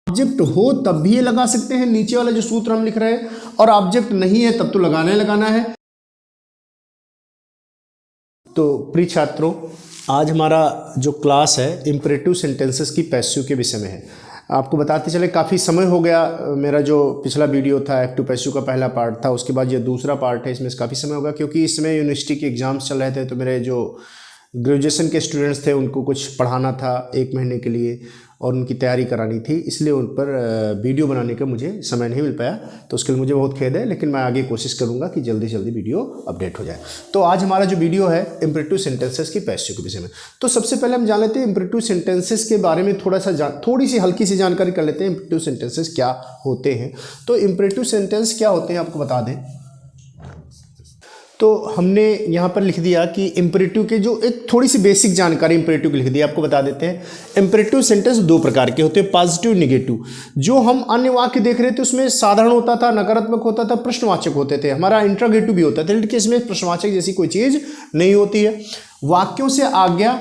Object हो तब भी ये लगा सकते हैं नीचे वाला जो सूत्र हम लिख रहे हैं, और ऑब्जेक्ट नहीं है तब तो लगाना है। तो प्रिय छात्रों, आज हमारा जो क्लास है इंपरेटिव सेंटेंसेस की पैसिव के विषय में है। आपको बताते चले काफ़ी समय हो गया, मेरा जो पिछला वीडियो था एक्टिव पैसिव का पहला पार्ट था, उसके बाद ये दूसरा पार्ट है। इसमें काफ़ी समय होगा क्योंकि इसमें यूनिवर्सिटी के एग्ज़ाम्स चल रहे थे, तो मेरे जो ग्रेजुएशन के स्टूडेंट्स थे उनको कुछ पढ़ाना था 1 महीने के लिए और उनकी तैयारी करानी थी, इसलिए उन पर वीडियो बनाने का मुझे समय नहीं मिल पाया। तो उसके लिए मुझे बहुत खेद है, लेकिन मैं आगे कोशिश करूंगा कि जल्दी जल्दी वीडियो अपडेट हो जाए। तो आज हमारा जो वीडियो है इंपरेटिव सेंटेंसेस की पैसिव के विषय में। तो सबसे पहले हम जान लेते हैं इंपरेटिव सेंटेंसेस के बारे में थोड़ी सी हल्की सी जानकारी कर लेते हैं। इंपरेटिव सेंटेंसेस क्या होते हैं? तो इंपरेटिव सेंटेंस क्या होते हैं आपको बता दें। तो हमने यहाँ पर लिख दिया कि इंपरेटिव के जो एक थोड़ी सी बेसिक जानकारी इंपरेटिव की लिख दी, आपको बता देते हैं। इंपरेटिव सेंटेंस 2 प्रकार के होते हैं, पॉजिटिव निगेटिव। जो हम अन्य वाक्य देख रहे थे उसमें साधारण होता था, नकारात्मक होता था, प्रश्नवाचक होते थे। हमारा इंट्रोगेटिव भी होता था, लेकिन इसमें प्रश्नवाचक जैसी कोई चीज़ नहीं होती है। वाक्यों से आज्ञा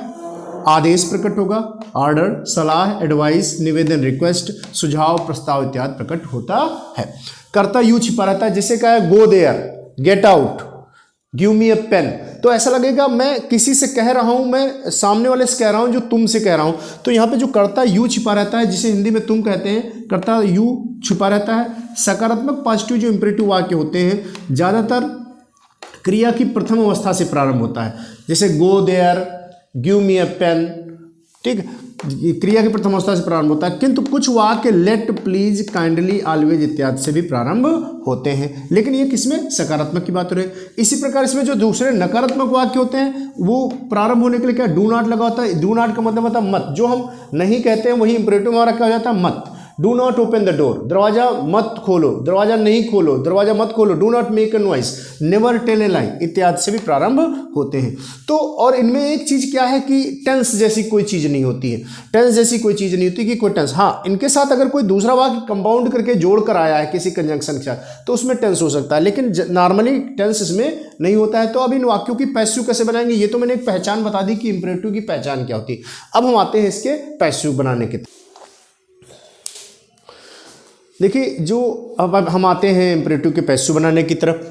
आदेश प्रकट होगा, ऑर्डर, सलाह, एडवाइस, निवेदन, रिक्वेस्ट, सुझाव, प्रस्ताव इत्यादि प्रकट होता है। कर्ता यू छिपा रहता है, जैसे कहा है go there, get out, give me a pen. तो ऐसा लगेगा मैं किसी से कह रहा हूं, मैं सामने वाले से कह रहा हूं जो तुमसे कह रहा हूं। तो यहां पे जो कर्ता यू छिपा रहता है, जिसे हिंदी में तुम कहते हैं, कर्ता यू छिपा रहता है। सकारात्मक पॉजिटिव जो इंपरेटिव वाक्य होते हैं ज़्यादातर क्रिया की प्रथम अवस्था से प्रारंभ होता है, जैसे go there, give me a pen, ठीक, क्रिया की प्रथम अवस्था से प्रारंभ होता है। किंतु कुछ वाक्य लेट, प्लीज, काइंडली, ऑलवेज इत्यादि से भी प्रारंभ होते हैं, लेकिन ये किसमें? सकारात्मक की बात हो रही है। इसी प्रकार इसमें जो दूसरे नकारात्मक वाक्य होते हैं वो प्रारंभ होने के लिए क्या डू नॉट लगा होता है। डू नॉट का मतलब होता है मत, जो हम नहीं कहते हैं वही इंपरेटिव हमारा क्या हो जाता है? मत। Do not open the door, दरवाजा मत खोलो, दरवाजा नहीं खोलो, दरवाजा मत खोलो। Do not make a noise, never tell a lie इत्यादि से भी प्रारंभ होते हैं। तो और इनमें एक चीज क्या है कि टेंस जैसी कोई चीज नहीं होती है। टेंस जैसी कोई चीज नहीं होती कि कोई टेंस, हाँ इनके साथ अगर कोई दूसरा वाक्य कंपाउंड करके जोड़ कर आया है किसी कंजंक्शन के साथ तो उसमें टेंस हो सकता है, लेकिन नॉर्मली टेंस इसमें नहीं होता है। तो अब इन वाक्यों की पैसिव कैसे बनाएंगे? ये तो मैंने एक पहचान बता दी कि इंपरेटिव की पहचान क्या होती है। अब हम आते हैं इसके पैसिव बनाने के। देखिए, जो अब हम आते हैं इंपरेटिव के पैसिव बनाने की तरफ,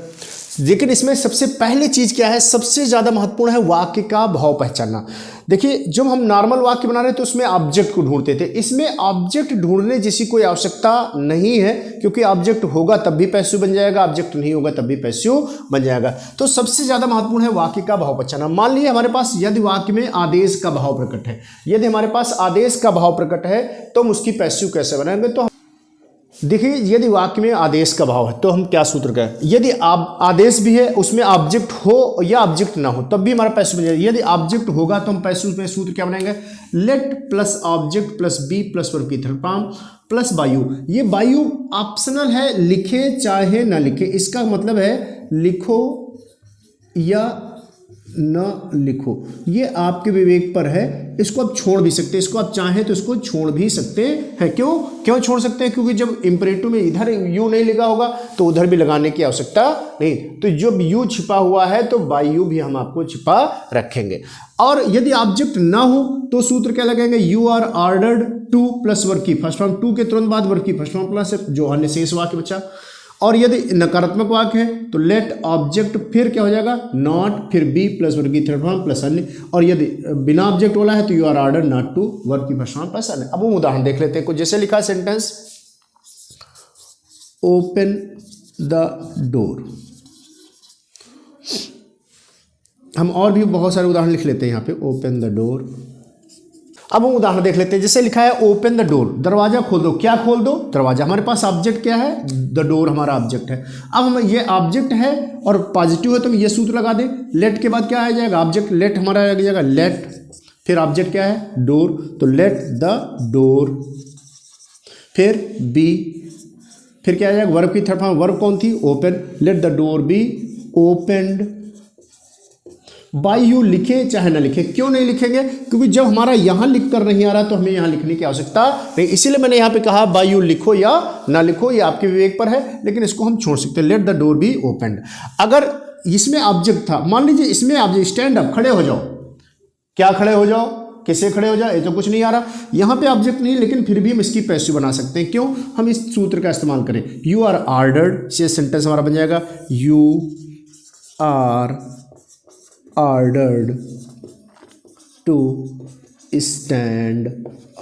लेकिन इसमें सबसे पहले चीज़ क्या है? सबसे ज़्यादा महत्वपूर्ण है वाक्य का भाव पहचानना। देखिए, जब हम नॉर्मल वाक्य बना रहे थे उसमें ऑब्जेक्ट को ढूंढते थे, इसमें ऑब्जेक्ट ढूंढने जैसी कोई आवश्यकता नहीं है, क्योंकि ऑब्जेक्ट होगा तब भी पैसिव बन जाएगा, ऑब्जेक्ट नहीं होगा तब भी पैसिव बन जाएगा। तो सबसे ज़्यादा महत्वपूर्ण है वाक्य का भाव पहचानना। मान लीजिए हमारे पास यदि वाक्य में आदेश का भाव प्रकट है, यदि हमारे पास आदेश का भाव प्रकट है तो हम उसकी पैसिव कैसे बनाएंगे? तो देखिए, यदि वाक्य में आदेश का भाव है तो हम क्या सूत्र का है? यदि आदेश भी है उसमें ऑब्जेक्ट हो या ऑब्जेक्ट ना हो तब भी हमारा पैसिव बन जाएगा। यदि ऑब्जेक्ट होगा तो हम पैसिव में सूत्र क्या बनाएंगे? Let plus object plus be plus verb की थर्ड फॉर्म प्लस बायु। ये बायु ऑप्शनल है, लिखे चाहे ना लिखे। इसका मतलब है लिखो या न लिखो, ये आपके विवेक पर है। इसको आप छोड़ भी सकते हैं, इसको आप चाहें तो इसको छोड़ भी सकते हैं। क्यों छोड़ सकते हैं? क्योंकि जब इंपरेटिव में इधर यू नहीं लगा होगा तो उधर भी लगाने की आवश्यकता नहीं। तो जब यू छिपा हुआ है तो बाय यू भी हम आपको छिपा रखेंगे। और यदि ऑब्जेक्ट ना हो तो सूत्र क्या लगाएंगे? You are ordered to plus verb की फर्स्ट फॉर्म, टू के तुरंत बाद वर्ब की फर्स्ट फॉर्म प्लस जो अन्य शेष वाक्य बचा। और यदि नकारात्मक वाक्य है तो लेट ऑब्जेक्ट, फिर क्या हो जाएगा? नॉट, फिर बी प्लस वर्ब की थर्ड फॉर्म प्लस अन्य। और यदि बिना ऑब्जेक्ट वाला है तो you are order not to, verb की फर्स्ट फॉर्म प्लस अन्य। अब हम उदाहरण देख लेते हैं। कुछ जैसे लिखा है सेंटेंस, ओपन द डोर। हम और भी बहुत सारे उदाहरण लिख लेते हैं यहाँ पे, ओपन द डोर। अब हम उदाहरण देख लेते हैं। जैसे लिखा है ओपन द डोर, दरवाजा खोल दो। क्या खोल दो? दरवाजा। हमारे पास ऑब्जेक्ट क्या है? द डोर हमारा ऑब्जेक्ट है। अब हम ये ऑब्जेक्ट है और पॉजिटिव है तो हम ये सूत्र लगा दें। लेट के बाद क्या आ जाएगा? ऑब्जेक्ट। लेट हमारा आ जाएगा लेट, फिर ऑब्जेक्ट क्या है? डोर, तो लेट द डोर, फिर बी, फिर क्या आ जाएगा? वर्ब की थर्ड फॉर्म, वर्ब कौन थी? Open. Let the door be opened. By you लिखे चाहे ना लिखे। क्यों नहीं लिखेंगे? क्योंकि जब हमारा यहाँ लिख कर नहीं आ रहा तो हमें यहाँ लिखने की आवश्यकता नहीं, इसीलिए मैंने यहाँ पे कहा बाय यू लिखो या ना लिखो, ये आपके विवेक पर है, लेकिन इसको हम छोड़ सकते हैं। Late the door be opened. अगर इसमें ऑब्जेक्ट था, मान लीजिए इसमें ऑब्जेक्ट, स्टैंड अप, खड़े हो जाओ। क्या खड़े हो जाओ? कैसे खड़े हो जाए, ये तो कुछ नहीं आ रहा। यहाँ पे ऑब्जेक्ट नहीं, लेकिन फिर भी हम इसकी पैसिव बना सकते हैं। क्यों? हम इस सूत्र का इस्तेमाल करें, यू आर ऑर्डर्ड, ये सेंटेंस हमारा बन जाएगा, you are ordered to stand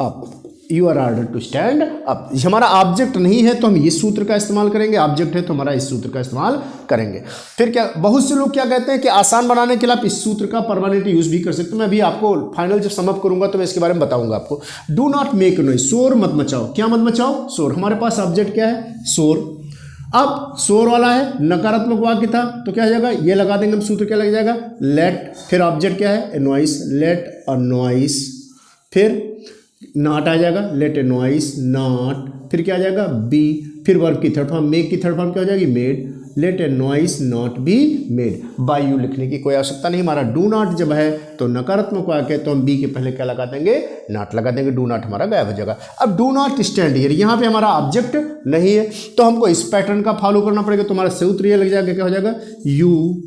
up, you are order to stand up. हमारा ऑब्जेक्ट नहीं है तो हम इस सूत्र का इस्तेमाल करेंगे, ऑब्जेक्ट है तो हमारा इस सूत्र का इस्तेमाल करेंगे। फिर क्या, बहुत से लोग क्या कहते हैं कि आसान बनाने के लिए आप इस सूत्र का परमानेंट यूज भी कर सकते हो। मैं अभी आपको फाइनल जब समअप करूंगा तो मैं इसके बारे में बताऊंगा आपको। डू नॉट मेक नॉइज, शोर मत मचाओ। क्या मत मचाओ? शोर। हमारे पास ऑब्जेक्ट क्या है? शोर। अब शोर वाला है, नकारात्मक वाक्य था तो क्या हो जाएगा, ये लगा देंगे हम, सूत्र क्या लग जाएगा, लेट। फिर ऑब्जेक्ट क्या है? ए नॉइस, लेट अ नॉइस। फिर नॉट आ जाएगा, लेट ए नॉइस नॉट। फिर क्या आ जाएगा? बी। फिर वर्ब की थर्ड फॉर्म, मेक की थर्ड फॉर्म क्या हो जाएगी? Made. Let a noise not be made. By you लिखने की कोई आवश्यकता नहीं। हमारा डू नॉट जब है तो नकारात्मक वाक्य है तो हम बी के पहले क्या लगा देंगे? नॉट लगा देंगे, डू नॉट हमारा गायब हो जाएगा। अब डू नॉट स्टैंड हियर, यहाँ पे हमारा ऑब्जेक्ट नहीं है तो हमको इस पैटर्न का फॉलो करना पड़ेगा। तो हमारा सूत्र ये लग जाएगा, क्या हो जाएगा, you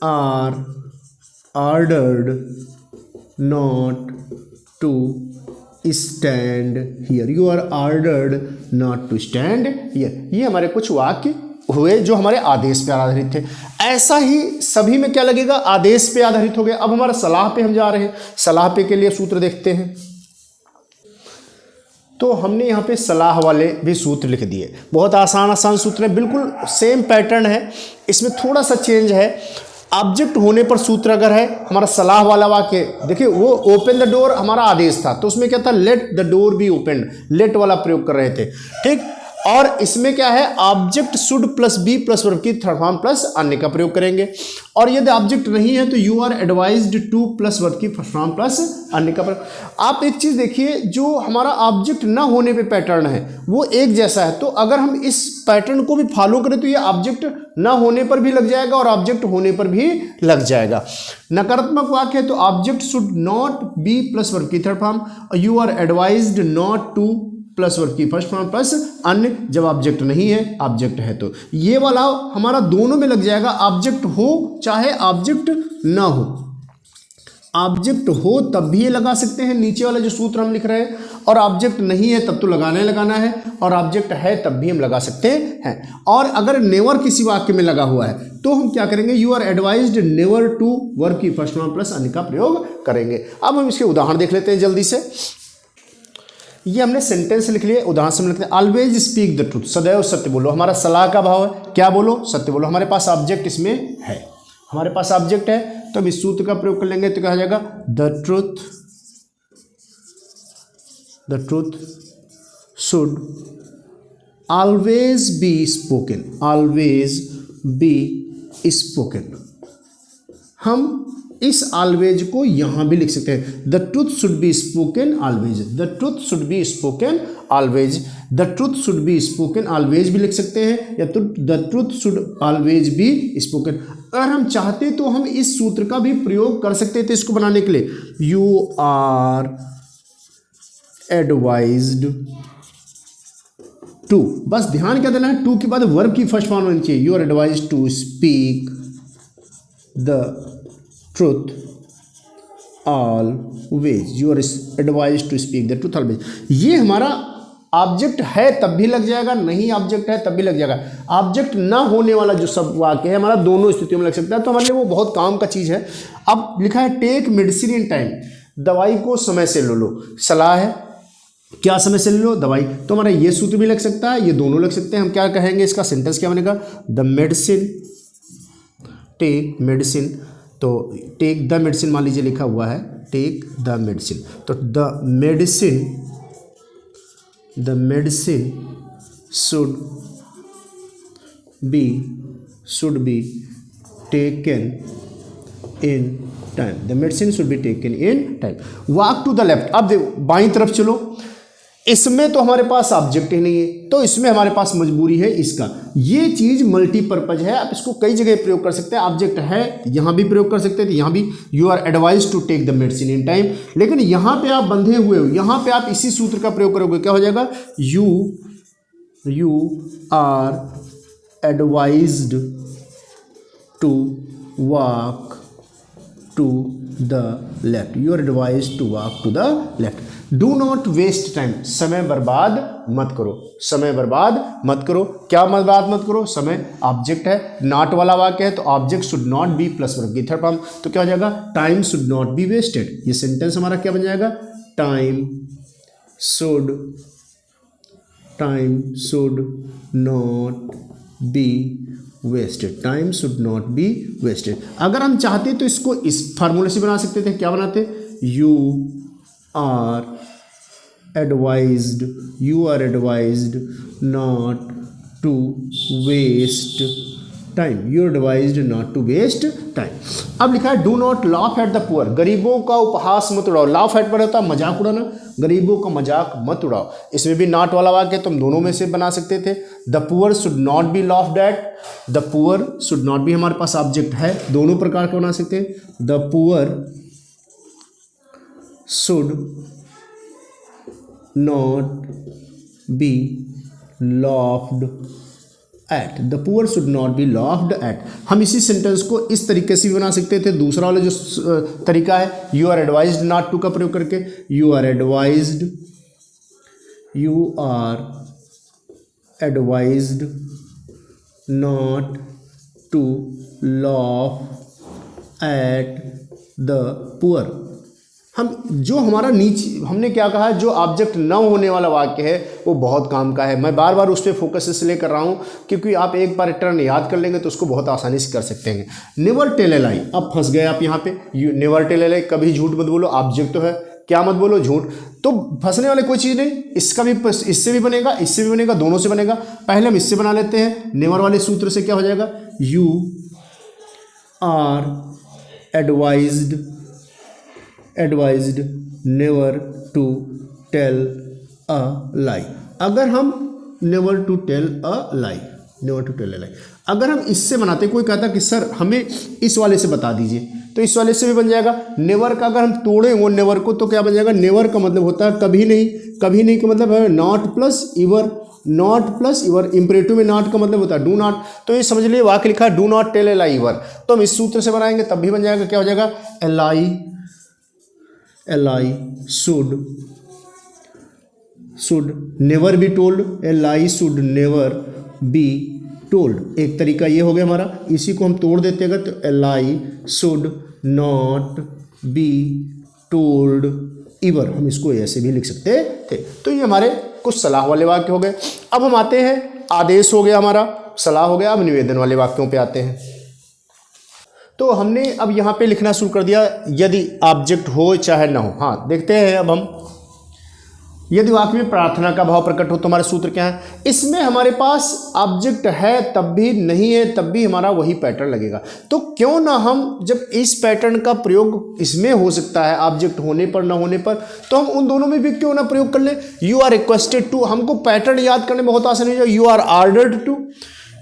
are ordered not to stand here, you are ordered not to stand here. ये हमारे कुछ वाक्य हुए जो हमारे आदेश पे आधारित थे। ऐसा ही सभी में क्या लगेगा? आदेश पे आधारित हो गया। अब हमारा सलाह पे हम जा रहे हैं, सलाह पे के लिए सूत्र देखते हैं। तो हमने यहाँ पे सलाह वाले भी सूत्र लिख दिए। बहुत आसान आसान सूत्र है, बिल्कुल सेम पैटर्न है, इसमें थोड़ा सा चेंज है। ऑब्जेक्ट होने पर सूत्र अगर है, हमारा सलाह वाला वाक्य देखिए, वो ओपन द डोर हमारा आदेश था तो उसमें क्या था, let the door be open, let वाला प्रयोग कर रहे थे, ठीक। और इसमें क्या है, object should plus be plus verb की थर्ड फॉर्म प्लस अन्य का प्रयोग करेंगे। और यदि ऑब्जेक्ट नहीं है तो you are advised to plus verb की फर्स्ट फॉर्म प्लस अन्य का प्रयोग। आप एक चीज देखिए, जो हमारा ऑब्जेक्ट ना होने पे पैटर्न है वो एक जैसा है, तो अगर हम इस पैटर्न को भी फॉलो करें तो ये ऑब्जेक्ट ना होने पर भी लग जाएगा और ऑब्जेक्ट होने पर भी लग जाएगा। नकारात्मक वाक्य है तो object should not be plus verb की third form, you are advised not to plus verb की फर्स्ट फॉर्म प्लस अन्य, जब ऑब्जेक्ट नहीं है, ऑब्जेक्ट है तो ये वाला हमारा दोनों में लग जाएगा, ऑब्जेक्ट हो चाहे ऑब्जेक्ट ना हो। ऑब्जेक्ट हो तब भी ये लगा सकते हैं, नीचे वाला जो सूत्र हम लिख रहे हैं, और ऑब्जेक्ट नहीं है तब तो लगाना है, और ऑब्जेक्ट है तब भी हम लगा सकते हैं। और अगर नेवर किसी वाक्य में लगा हुआ है तो हम क्या करेंगे, you are advised never to verb की फर्स्ट फॉर्म प्लस अन्य का प्रयोग करेंगे। अब हम इसके उदाहरण देख लेते हैं जल्दी से। ये हमने सेंटेंस लिख लिया, उदाहरण से लिखते हैं, ऑलवेज स्पीक द ट्रूथ, सदैव सत्य बोलो। हमारा सलाह का भाव है, क्या बोलो, सत्य बोलो। हमारे पास ऑब्जेक्ट इसमें है, हमारे पास ऑब्जेक्ट है तो हम इस सूत्र का प्रयोग कर लेंगे तो क्या हो जाएगा, the truth should always be spoken, always be spoken. हम इस ऑलवेज को यहां भी लिख सकते हैं, the truth should be spoken always, the truth should be spoken always, the truth should be spoken always भी लिख सकते हैं, या तो the truth should always be spoken. अगर हम चाहते तो हम इस सूत्र का भी प्रयोग कर सकते थे इसको बनाने के लिए, यू आर एडवाइज्ड टू, बस ध्यान क्या देना है, टू के बाद वर्ब की फर्स्ट फॉर्म होनी चाहिए, you are advised to speak the truth always, you are advised to speak the truth always. ये हमारा ऑब्जेक्ट है तब भी लग जाएगा, नहीं ऑब्जेक्ट है तब भी लग जाएगा। ऑब्जेक्ट ना होने वाला जो सब वाक्य है हमारा दोनों स्थितियों में लग सकता है, तो हमारे लिए वो बहुत काम का चीज़ है। अब लिखा है टेक मेडिसिन इन टाइम, दवाई को समय से ले लो। सलाह है, क्या समय से ले लो, दवाई, तो हमारा ये सूत्र भी लग सकता है, ये दोनों लग सकते हैं। हम क्या कहेंगे, इसका सेंटेंस क्या बनेगा, द मेडिसिन, टेक मेडिसिन, तो टेक द मेडिसिन मान लीजिए लिखा हुआ है, टेक द मेडिसिन, तो the medicine should be taken in time, the medicine should be taken in time. Walk to the left, अब देखो बाईं तरफ चलो, इसमें तो हमारे पास ऑब्जेक्ट ही नहीं है तो इसमें हमारे पास मजबूरी है इसका। ये चीज मल्टीपर्पज है, आप इसको कई जगह प्रयोग कर सकते हैं। ऑब्जेक्ट है यहां भी प्रयोग कर सकते हैं, तो यहां भी you are advise to take the medicine in time, लेकिन यहां पे आप बंधे हुए हो, यहां पे आप इसी सूत्र का प्रयोग करोगे, क्या हो जाएगा, you are advised to walk to the left, you are advise to walk to the left. Do not waste time, समय बर्बाद मत करो, समय बर्बाद मत करो। क्या बर्बाद मत करो? समय ऑब्जेक्ट है, नॉट वाला वाक्य है तो object should not be plus verb की थर्ड फॉर्म, तो क्या हो जाएगा? Time should not be wasted. ये सेंटेंस हमारा क्या बन जाएगा? Time should not be wasted, time should not be wasted. अगर हम चाहते तो इसको इस फार्मूले से बना सकते थे। क्या बनाते? You are advised not to waste time, you are advised not to waste time. अब लिखा है do not laugh at the poor, गरीबों का उपहास मत उड़ाओ। लाफ एट पर होता है मजाक उड़ाना, गरीबों का मजाक मत उड़ाओ। इसमें भी नॉट वाला वाक्य तो हम दोनों में से बना सकते थे। The poor should not B laughed eight, the poor should not B हमारे पास ऑब्जेक्ट है, दोनों प्रकार का बना सकते हैं। The poor should not B laughed eight, the poor should not B laughed eight. हम इसी सेंटेंस को इस तरीके से भी बना सकते थे। दूसरा वाला जो तरीका है you are advised not to का प्रयोग करके, you are advised not to laugh at the poor. हम जो हमारा नीचे हमने क्या कहा, जो ऑब्जेक्ट न होने वाला वाक्य है वो बहुत काम का है। मैं बार बार उस पर फोकस इसलिए कर रहा हूँ क्योंकि आप एक बार टर्न याद कर लेंगे तो उसको बहुत आसानी से कर सकते हैं। नेवर टेल ए लाई, अब फंस गए आप यहाँ पे। नेवर टेल ए लाई, कभी झूठ मत बोलो, ऑब्जेक्ट तो है, क्या मत बोलो? झूठ। तो फंसने वाले कोई चीज़ नहीं, इसका भी इससे भी बनेगा, इससे भी बनेगा, दोनों से बनेगा। पहले हम इससे बना लेते हैं। नेवर वाले सूत्र से क्या हो जाएगा? You are advised never to tell a lie. अगर हम never to tell a lie, अगर हम इससे बनाते, कोई कहता कि सर हमें इस वाले से बता दीजिए, तो इस वाले से भी बन जाएगा। नेवर का अगर हम तोड़े वो नेवर को तो क्या बन जाएगा? नेवर का मतलब होता है कभी नहीं, कभी नहीं का मतलब है not plus इवर, not plus इवर। Imperative में नॉट का मतलब होता है डू नॉट, तो ये समझ लिए वाक्य लिखा डू नॉट टेल ए लाई इवर, तो हम इस सूत्र से बनाएंगे तब भी बन जाएगा। क्या हो जाएगा? A lie should never be told, a lie should never be told. एक तरीका ये हो गया हमारा। इसी को हम तोड़ देते अगर तो ए lie should not be told इवर, हम इसको ऐसे भी लिख सकते थे। तो ये हमारे कुछ सलाह वाले वाक्य हो गए। अब हम आते हैं, आदेश हो गया हमारा, सलाह हो गया, अब निवेदन वाले वाक्यों पे आते हैं। तो हमने अब यहाँ पे लिखना शुरू कर दिया यदि ऑब्जेक्ट हो चाहे ना हो। हाँ, देखते हैं अब हम, यदि वाक्य में प्रार्थना का भाव प्रकट हो तो हमारे सूत्र क्या है? इसमें हमारे पास ऑब्जेक्ट है तब भी, नहीं है तब भी हमारा वही पैटर्न लगेगा। तो क्यों ना हम, जब इस पैटर्न का प्रयोग इसमें हो सकता है ऑब्जेक्ट होने पर ना होने पर, तो हम उन दोनों में भी क्यों ना प्रयोग कर ले। यू आर रिक्वेस्टेड टू, हमको पैटर्न याद करने में बहुत आसानी हो जाए। You are ordered to,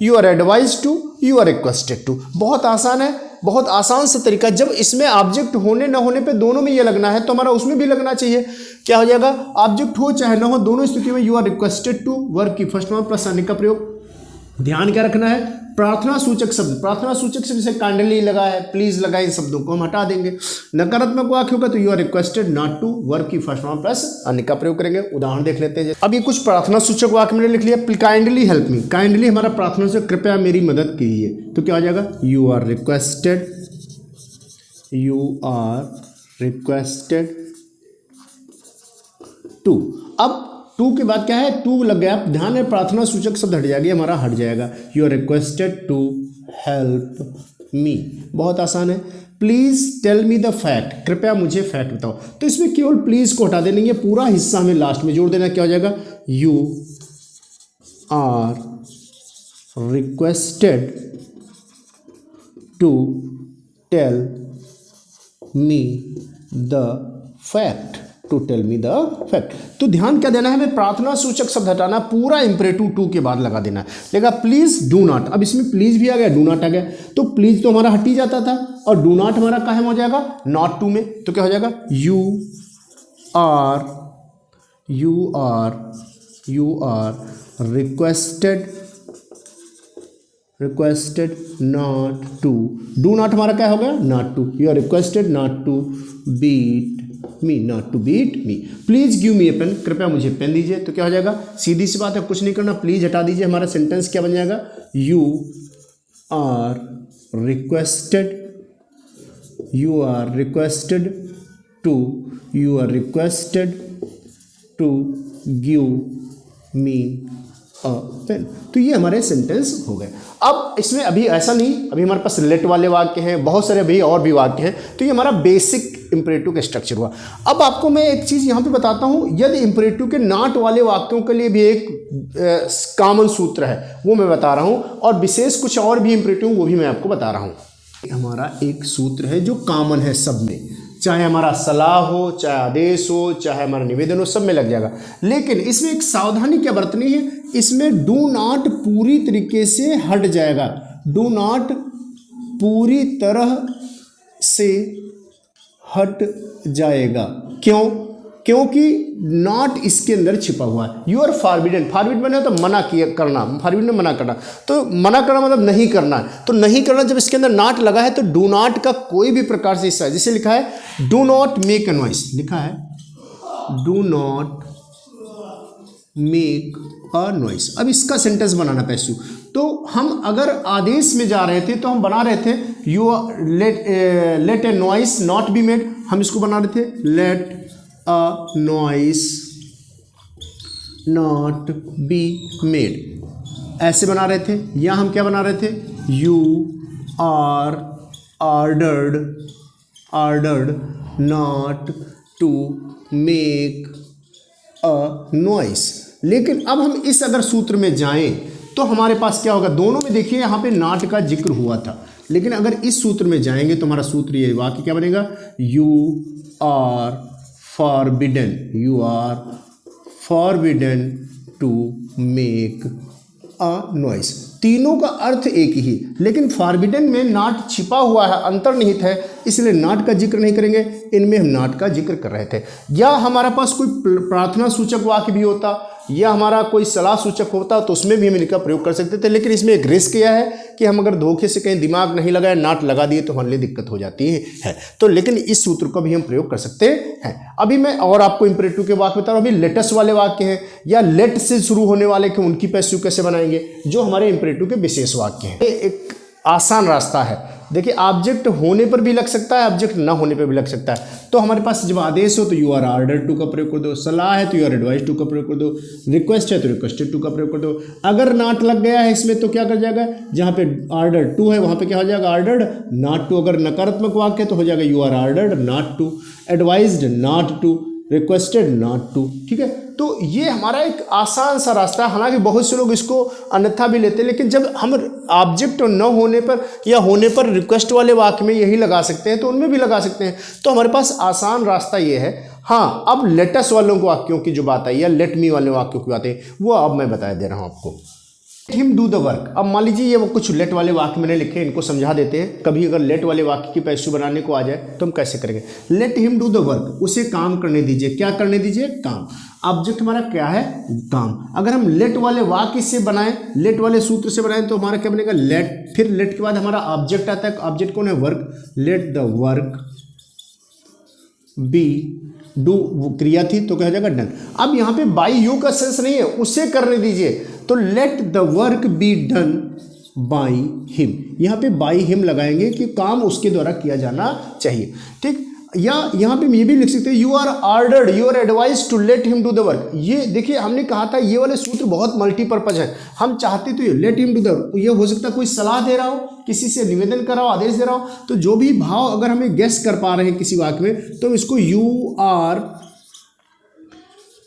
you are advise to, you are requested to, बहुत आसान है, बहुत आसान सा तरीका। जब इसमें ऑब्जेक्ट होने ना होने पे दोनों में ये लगना है तो हमारा उसमें भी लगना चाहिए। क्या हो जाएगा? ऑब्जेक्ट हो चाहे ना हो, दोनों स्थितियों में you are requested to, verb की फर्स्ट फॉर्म प्लस अन्य का प्रयोग। ध्यान क्या रखना है? प्रार्थना सूचक शब्द, प्रार्थना सूचक शब्द जैसे काइंडली लगा है, प्लीज लगा, इन शब्दों को हम हटा देंगे। नकारात्मक वाक्य होगा तो you are requested not to, verb की फर्स्ट फॉर्म प्लस अन्य का प्रयोग करेंगे। उदाहरण देख लेते हैं। अब ये कुछ प्रार्थना सूचक वाक्य मैंने लिख लिया। काइंडली हेल्प मी, काइंडली हमारा प्रार्थना से कृपया मेरी मदद कीजिए, तो क्या हो जाएगा? You are requested to. अब टू के बाद क्या है? टू लग गया, ध्यान है, प्रार्थना सूचक शब्द हट जाएगा, हमारा हट जाएगा। You are requested to help me, बहुत आसान है। Please tell me the fact, कृपया मुझे फैक्ट बताओ, तो इसमें केवल प्लीज को हटा देना, ये पूरा हिस्सा हमें लास्ट में जोड़ देना। क्या हो जाएगा? You are requested to tell me the fact, to tell me the fact. तो ध्यान क्या देना है हमें? प्रार्थना सूचक शब्द हटाना, पूरा इंपरेटिव टू के बाद लगा देना है। लेगा प्लीज डू नॉट, अब इसमें प्लीज भी आ गया, डू नॉट आ गया, तो प्लीज तो हमारा हट ही जाता था और डू नॉट हमारा कहाँ हो जाएगा? नॉट टू में। तो क्या हो जाएगा? You are requested requested not to, do not हमारा क्या हो गया, not to, you are requested not to beat me, not to beat me, please give me a pen, कृपया मुझे पेन दीजिए। तो क्या हो जाएगा, सीधी सी बात है, कुछ नहीं करना, प्लीज हटा दीजिए, हमारा सेंटेंस क्या बन जाएगा, you are requested, you are requested to, you are requested to give me a pen. तो ये हमारे सेंटेंस हो गए। अब इसमें अभी ऐसा नहीं, अभी हमारे पास लेट वाले वाक्य हैं, बहुत सारे अभी और भी वाक्य हैं। तो ये हमारा बेसिक इंपरेटिव का स्ट्रक्चर हुआ। अब आपको मैं एक चीज़ यहाँ पे बताता हूँ, यदि इंपरेटिव के नॉट वाले वाक्यों के लिए भी एक कॉमन सूत्र है, वो मैं बता रहा हूँ, और विशेष कुछ और भी इंपरेटिव वो भी मैं आपको बता रहा हूँ। हमारा एक सूत्र है जो कॉमन है सब में, चाहे हमारा सलाह हो, चाहे आदेश हो, चाहे हमारा निवेदन हो, सब में लग जाएगा। लेकिन इसमें एक सावधानी क्या बरतनी है, इसमें डू नॉट पूरी तरीके से हट जाएगा, डू नॉट पूरी तरह से हट जाएगा। क्यों? क्योंकि नॉट इसके अंदर छिपा हुआ है। यू आर फॉरबिडन, फॉरबिड मैंने तो मना किया करना, फॉरबिड में मना करना, तो मना करना मतलब नहीं करना है। तो नहीं करना जब इसके अंदर नॉट लगा है तो डू नॉट का कोई भी प्रकार से हिस्सा है, जैसे लिखा है do not make a noise, लिखा है do not make a noise. अब इसका सेंटेंस बनाना पैसू, तो हम अगर आदेश में जा रहे थे तो हम बना रहे थे you let a noise not be made, हम इसको बना रहे थे let a noise not be made, ऐसे बना रहे थे। या हम क्या बना रहे थे, you are ordered not to make a noise. लेकिन अब हम इस अगर सूत्र में जाएं तो हमारे पास क्या होगा, दोनों में देखिए यहाँ पे नॉट का जिक्र हुआ था, लेकिन अगर इस सूत्र में जाएंगे तो हमारा सूत्र ये वाक्य क्या बनेगा, you are forbidden, you are forbidden to make a noise. तीनों का अर्थ एक ही, लेकिन फॉरबिडन में नॉट छिपा हुआ है, अंतर्निहित है, इसलिए नॉट का जिक्र नहीं करेंगे। इनमें हम नॉट का जिक्र कर रहे थे। या हमारा पास कोई प्रार्थना सूचक वाक्य भी होता, या हमारा कोई सलाह सूचक होता, तो उसमें भी हम इनका प्रयोग कर सकते थे। लेकिन इसमें एक रिस्क यह है कि हम अगर धोखे से कहीं दिमाग नहीं लगाए, नॉट लगा दिए, तो हमारे लिए दिक्कत हो जाती है। तो लेकिन इस सूत्र का भी हम प्रयोग कर सकते हैं। अभी मैं और आपको इंपरेटिव के वाक्य बता रहा हूँ। अभी लेटेस्ट वाले वाक्य हैं या लेट से शुरू होने वाले कि उनकी पैसिव कैसे बनाएंगे, जो हमारे इंपरेटिव के विशेष वाक्य हैं। एक आसान रास्ता है, देखिए ऑब्जेक्ट होने पर भी लग सकता है, ऑब्जेक्ट ना होने पर भी लग सकता है। तो हमारे पास जब आदेश हो तो यू आर ऑर्डर्ड टू का प्रयोग कर दो, सलाह है तो यू आर एडवाइज टू का प्रयोग कर दो, रिक्वेस्ट है तो रिक्वेस्टेड टू का प्रयोग कर दो। अगर नॉट लग गया है इसमें तो क्या कर जाएगा, जहाँ पे ऑर्डर्ड टू है वहाँ पे क्या हो जाएगा, ऑर्डर्ड नॉट टू। अगर नकारात्मक वाक्य है तो हो जाएगा you are ordered not to, advised not to, requested not to. ठीक है, तो ये हमारा एक आसान सा रास्ता है। हालांकि बहुत से लोग इसको अन्यथा भी लेते हैं, लेकिन जब हम ऑब्जेक्ट न होने पर या होने पर रिक्वेस्ट वाले वाक्य में यही लगा सकते हैं तो उनमें भी लगा सकते हैं। तो हमारे पास आसान रास्ता ये है। हाँ, अब लेटेस्ट वालों को वाक्यों की जो बात आई या लेट मी वाले वाक्यों की बात है वो अब मैं बता दे रहा हूँ आपको। Him do the work. अब मान लीजिए ये वो कुछ लेट वाले वाक्य मैंने लिखे, इनको समझा देते हैं। कभी अगर लेट वाले वाक्य की पैसिव बनाने को आ जाए तो हम कैसे करेंगे, late him do the work, उसे काम करने दीजिए। क्या करने दीजिए, काम। ऑब्जेक्ट हमारा क्या है, काम। अगर हम लेट वाले वाक्य से बनाएं, लेट वाले सूत्र से बनाएं तो हमारा क्या बनेगा, लेट। फिर लेट के बाद हमारा ऑब्जेक्ट आता है, ऑब्जेक्ट कौन है, work. Let the work be, do क्रिया थी तो क्या हो जाएगा, डन। अब यहाँ पे बाई यू का सेंस नहीं है, उसे करने दीजिए, तो late the work be done by him. यहाँ पे बाई हिम लगाएंगे कि काम उसके द्वारा किया जाना चाहिए। ठीक, या यहाँ पे ये भी लिख सकते हैं you are ordered, you are advise to let him do the work. ये देखिए हमने कहा था ये वाले सूत्र बहुत मल्टीपर्पज है। हम चाहते तो ये late him do the work, ये हो सकता है कोई सलाह दे रहा हो, किसी से निवेदन कर रहा हो, आदेश दे रहा हो, तो जो भी भाव अगर हमें गेस कर पा रहे हैं किसी वाक्य में तो इसको you are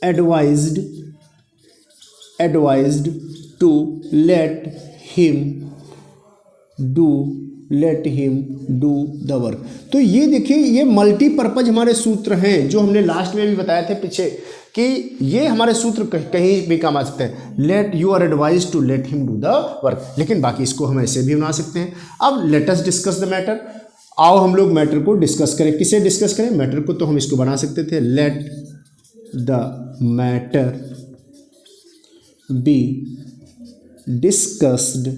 advised to let him do the work. तो ये देखिए ये मल्टीपर्पज हमारे सूत्र हैं जो हमने लास्ट में भी बताए थे पीछे कि ये हमारे सूत्र कहीं भी काम आ सकते हैं। Let, you are advise to let him do the work, लेकिन बाकी इसको हम ऐसे भी बना सकते हैं। अब let us discuss the matter. आओ हम लोग मैटर को डिस्कस करें। किसे डिस्कस करें, मैटर को। तो हम इसको बना सकते थे let the matter be discussed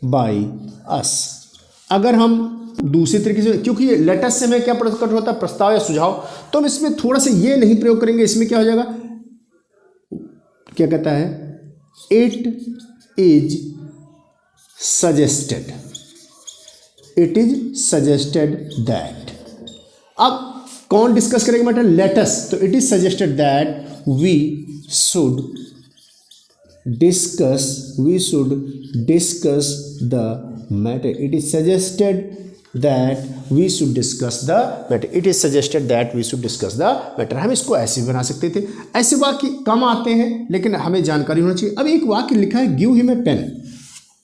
by us. अगर हम दूसरी तरीके से, क्योंकि लेटस से हमें क्या प्रकट होता है, प्रस्ताव या सुझाव, तो हम इसमें थोड़ा सा ये नहीं प्रयोग करेंगे। इसमें क्या हो जाएगा, क्या कहता है, it is suggested, it is suggested that. अब कौन डिस्कस करेंगे मैटर, लेटस, तो it is suggested that we should discuss the matter, it is suggested that we should discuss the matter, it is suggested that we should discuss the matter। हम इसको ऐसे भी बना सकते थे। ऐसे वाक्य कम आते हैं लेकिन हमें जानकारी होना चाहिए। अब एक वाक्य लिखा है गिव हिम ए पेन,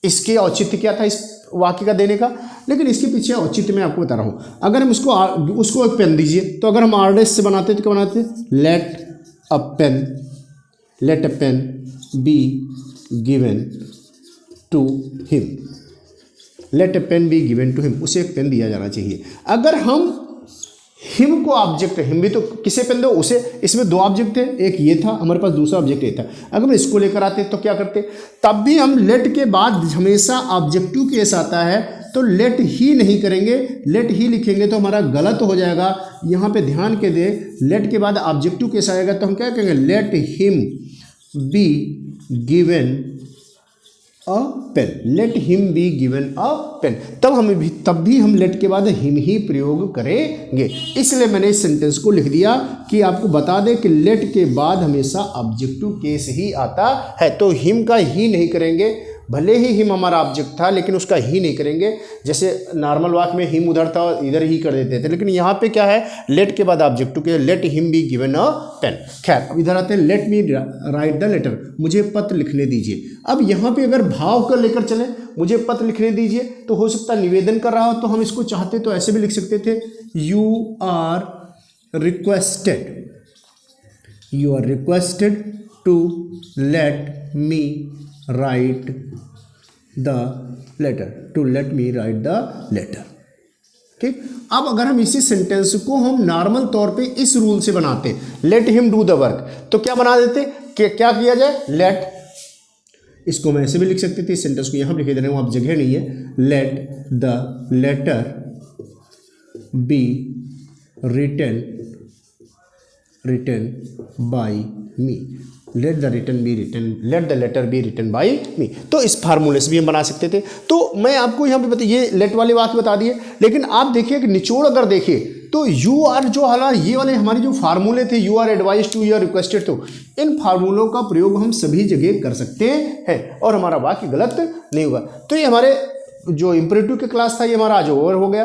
इसके औचित्य क्या था इस वाक्य का देने का, लेकिन इसके पीछे औचित्य मैं आपको बता रहा हूँ। अगर हम उसको एक पेन दीजिए, तो अगर हम आरडेस से बनाते तो क्या बनाते, let a pen be given to him, let a pen be given to him, उसे एक पेन दिया जाना चाहिए। अगर हम हिम को ऑब्जेक्ट, हिम भी तो किसे पेन दो उसे, इसमें दो ऑब्जेक्ट थे, एक ये था हमारे पास, दूसरा ऑब्जेक्ट ये था। अगर हम इसको लेकर आते तो क्या करते, तब भी हम लेट के बाद हमेशा ऑब्जेक्टिव केस आता है, तो लेट ही नहीं करेंगे, लेट ही लिखेंगे तो हमारा गलत हो जाएगा। यहाँ पे ध्यान के दे, लेट के बाद ऑब्जेक्टिव केस आएगा तो हम क्या कहेंगे, let him be given a pen, let him be given a pen. तब भी हम लेट के बाद हिम ही प्रयोग करेंगे। इसलिए मैंने इस सेंटेंस को लिख दिया कि आपको बता दें कि लेट के बाद हमेशा ऑब्जेक्टिव केस ही आता है, तो हिम का ही नहीं करेंगे। भले ही हिम हमारा ऑब्जेक्ट था लेकिन उसका ही नहीं करेंगे। जैसे नॉर्मल वाक्य में हिम उधर था और इधर ही कर देते थे, लेकिन यहाँ पे क्या है, लेट के बाद ऑब्जेक्टिव के, let him be given a pen. खैर अब इधर आते हैं, let me write the letter, मुझे पत्र लिखने दीजिए। अब यहाँ पे अगर भाव कर लेकर चलें, मुझे पत्र लिखने दीजिए, तो हो सकता है निवेदन कर रहा हो, तो हम इसको चाहते तो ऐसे भी लिख सकते थे, you are requested to let me write the letter, ठीक। अब अगर हम इसी सेंटेंस को हम नॉर्मल तौर पे इस रूल से बनाते, late him do the work, तो क्या बना देते, क्या किया जाए, लेट, इसको मैं ऐसे भी लिख सकते थे, इस सेंटेंस को यहां लिखे दे रहे हूं, अब जगह नहीं है, let the letter be written by me, let the letter be written by me. तो इस फार्मूले से भी हम बना सकते थे। तो मैं आपको यहाँ पे बताइए, लेट वाले वाक्य बता दिए, लेकिन आप देखिए कि निचोड़ अगर देखिए तो यू आर जो हालांकि ये वाले हमारे जो फार्मूले थे, you are advise to, you are requested to, इन फार्मूलों का प्रयोग हम सभी जगह कर सकते हैं और हमारा वाक्य गलत नहीं होगा। तो ये हमारे जो इम्परेटिव के क्लास था, ये हमारा आज ओवर हो गया।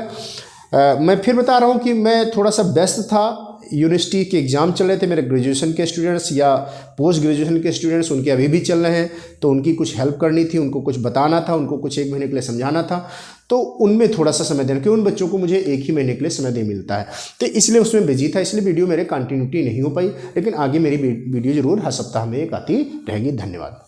मैं फिर बता रहा हूँ कि मैं थोड़ा सा व्यस्त था, यूनिवर्सिटी के एग्ज़ाम चल रहे थे, मेरे ग्रेजुएशन के स्टूडेंट्स या पोस्ट ग्रेजुएशन के स्टूडेंट्स, उनके अभी भी चल रहे हैं, तो उनकी कुछ हेल्प करनी थी, उनको कुछ बताना था, उनको कुछ 1 महीने के लिए समझाना था, तो उनमें थोड़ा सा समय देना, क्योंकि उन बच्चों को मुझे 1 ही महीने के लिए समय दे मिलता है, तो इसलिए उसमें बिजी था, इसलिए वीडियो मेरे कंटिन्यूटी नहीं हो पाई। लेकिन आगे मेरी वीडियो जरूर हर सप्ताह में एक आती रहेगी। धन्यवाद।